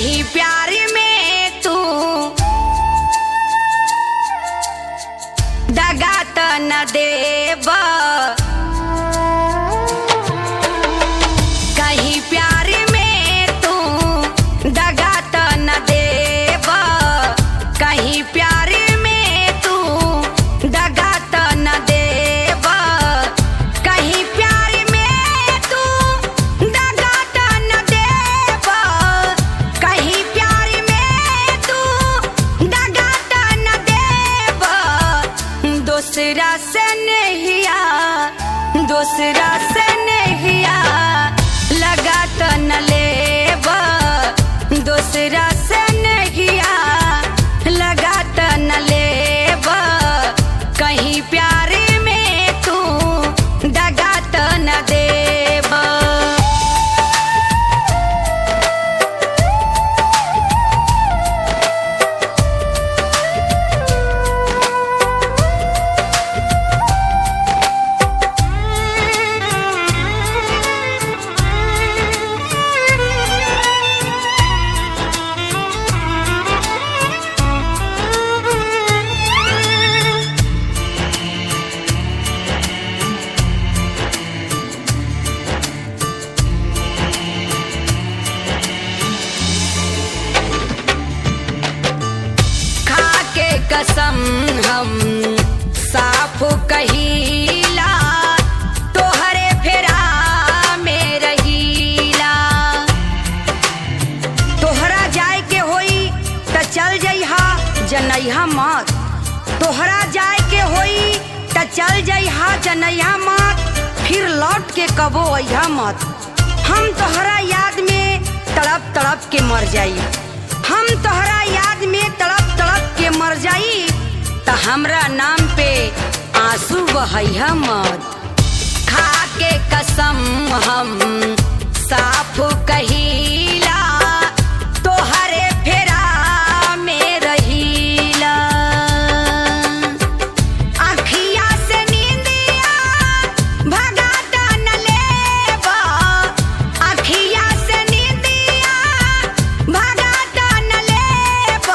कहीं प्यार में तू दगा त न देब, कहीं प्यार में तू दगा त न देब, कहीं प्यार में तू दगा त न देब, कहीं प्यार में तू दगा त न देब, कहीं प्यार में तू दगा त न देब। दूसरा से नहिया, दूसरा से नहिया लगा त न लेब, दूसरा से नहिया लगा त न लेब, कहीं प्यार में तू दगा त न देब। कसम हम साफ कहीला, तोहरे फेरा में रहीला, तोहरा जाए के होई त चल जइहा जनैहा मत, तोहरा जाए के होई त चल जइहा जनैहा मत, फिर लौट के कबो अइहा मत। हम तोहरा याद में तड़प तड़प के मर जाई, हम तोहरा याद में तड़प तड़प के मर जाई, त हमरा नाम पे आंसू बहैया मत। खा के कसम हम साफ कहीला, तोहरे फेरा में रहीला, अखिया से नींदिया भगा त न लेब, अखिया से नींदिया भगा त न लेब,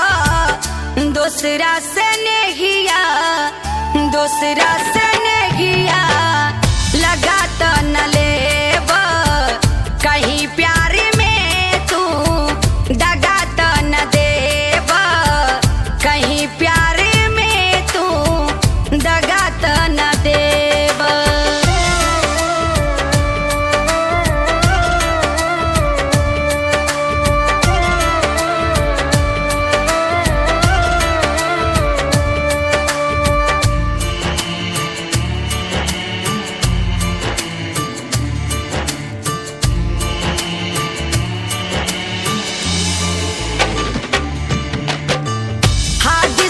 दूसरा से नहिया, दूसरा से नहिया लगा त न लेब, कहीं प्यार में तू दगा त न देब, कहीं प्यार में तू दगा त न देब।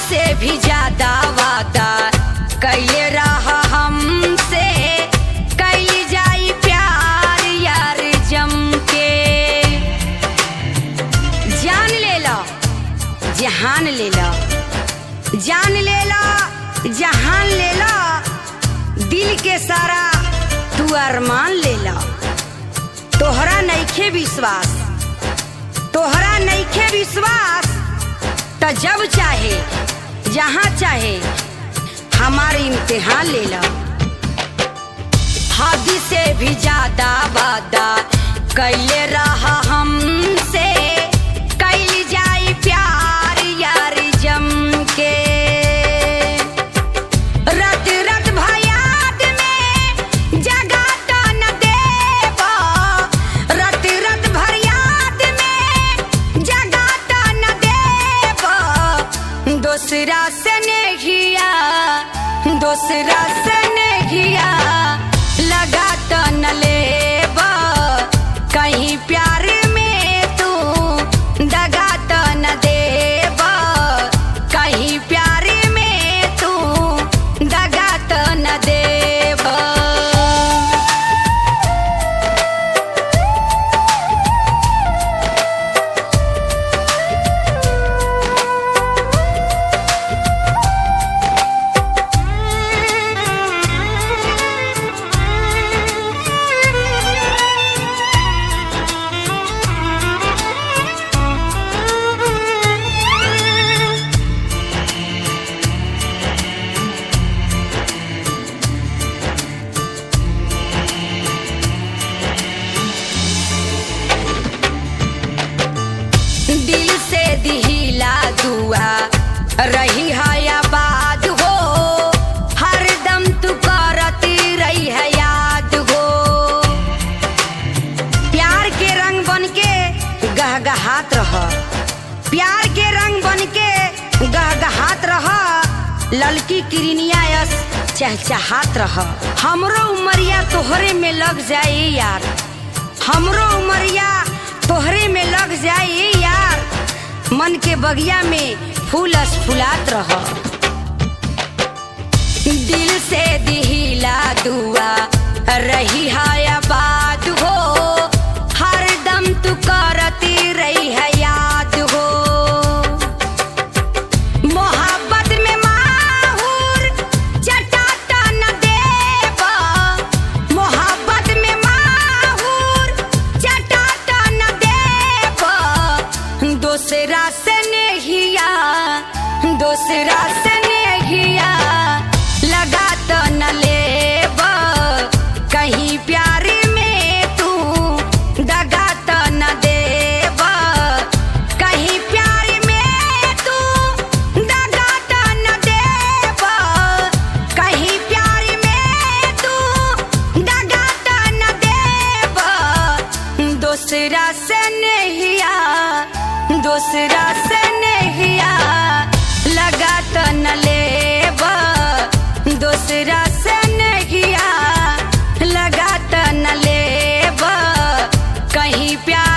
से भी ज्यादा वादा कैले रहा हमसे, कैली जाई प्यार यार जम के, जान ले लो जहान ले लो, जान ले लो जहान ले लो, दिल के सारा तू अरमान ले लो। तोहरा नइखे विश्वास, तोहरा नइखे विश्वास त जब चाहे जहाँ चाहे हमारे इम्तिहान ले लो। हद से भी ज्यादा वादा कैले रहा हमसे, कैली जाई प्यार यार जम के, रत रत भयाद में जगा त न देब, रत रत भयाद में जगा त न देब, दूसरा से नहिया, दूसरा से नहिया लगा त न लेब, कहीं प्यार में तू दगा त न देब, कहीं प्यार में तू दगा त न देब। रही है आबाद हो, हरदम तू करती रही है याद हो। प्यार के रंग बन के गहगहात रह, प्यार के रंग बन के गहगहात रह, ललकी किरनिया यस चहचहात रह। हमरो उमरिया तोहरे में लग जाए यार, हमरो उमरिया तोहरे में लग जाए यार, मन के बगिया में फूलस फुलात रह। दिल से दिहिला दुआ रही है आबाद हो, हरदम तू करती रही है याद हो। मोहब्बत में माहूर चटाता न देबा, मोहब्बत में माहूर चटाता न देबा। दूसरा से नहिया, दूसरा से नहिया लगा तो न लेबा, कहीं प्यार में तू दगा तो न देबा, कहीं प्यार में तू दगा तो न देबा, कहीं प्यार में तू दगा तो न देबा। दूसरा से नहिया, दूसरा से नहिया लगा तो न लेबा, दूसरा से नहिया लगा तो न लेबा, कहीं प्यार